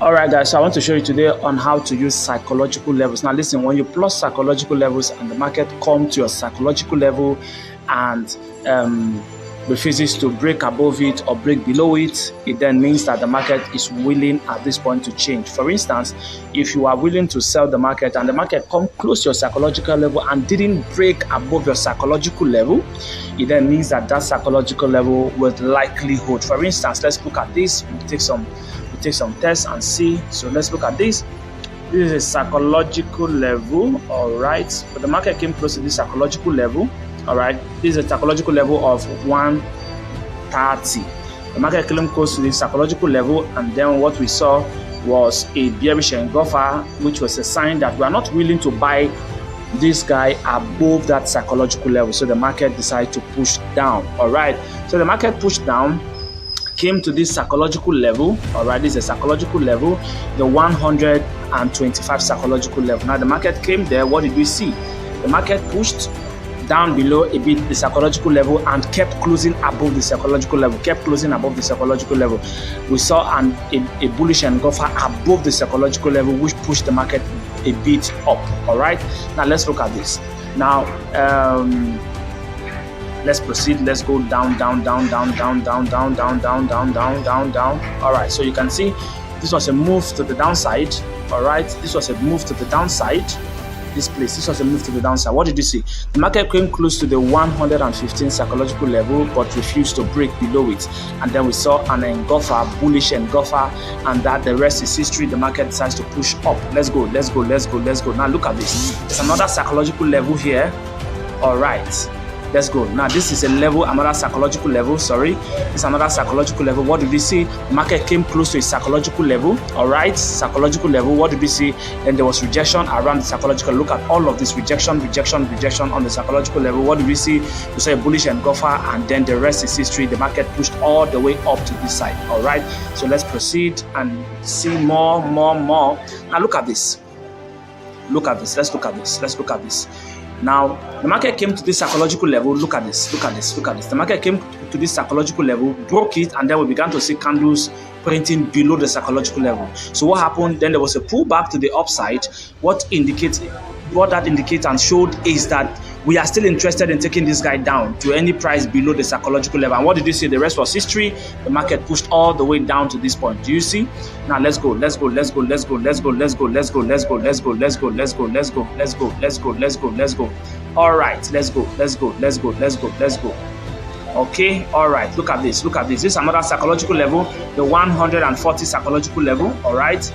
Alright guys, so I want to show you today on how to use psychological levels. Now listen, when you plot psychological levels and the market come to your psychological level and refuses to break above it or break below it, it then means that the market is willing at this point to change. For instance, if you are willing to sell the market and the market come close to your psychological level and didn't break above your psychological level, it then means that that psychological level would likely hold. For instance, let's look at this. We'll take some tests and see. So let's look at this. This is a psychological level, all right. But the market came close to this psychological level, all right. This is a psychological level of 130. The market came close to this psychological level, and then what we saw was a bearish engulfer, which was a sign that we are not willing to buy this guy above that psychological level. So the market decided to push down, all right. So the market pushed down, came to this psychological level, all right. This is a psychological level, the 125 psychological level. Now the market came there. What did we see? The market pushed down below a bit the psychological level and kept closing above the psychological level, We saw a bullish engulfer above the psychological level, which pushed the market a bit up, all right. Now let's look at this. Now let's proceed. Let's go down. All right, so you can see this was a move to the downside, all right. This was a move to the downside. This was a move to the downside. What did you see? The market came close to the 115 psychological level but refused to break below it, and then we saw an engulfer, bullish engulfer, and that the rest is history. The market decides to push up. Let's go. Now look at this. There's another psychological level here, all right. Let's go. Now this is a level, another psychological level, sorry. It's another psychological level. What did we see? The market came close to a psychological level, all right. Psychological level. What did we see? Then there was rejection around the psychological. Look at all of this rejection on the psychological level. What did we see? We saw a bullish engulfer, and then the rest is history. The market pushed all the way up to this side, all right. So let's proceed and see more. Now look at this. Let's look at this. Now, the market came to this psychological level. Look at this. The market came to this psychological level, broke it, and then we began to see candles printing below the psychological level. So what happened? Then there was a pullback to the upside. What that indicates and showed is that we are still interested in taking this guy down to any price below the psychological level. And what did you see? The rest was history. The market pushed all the way down to this point. Do you see? Now let's go. All right, let's go. Okay, all right, look at this. This is another psychological level, the 140 psychological level, all right.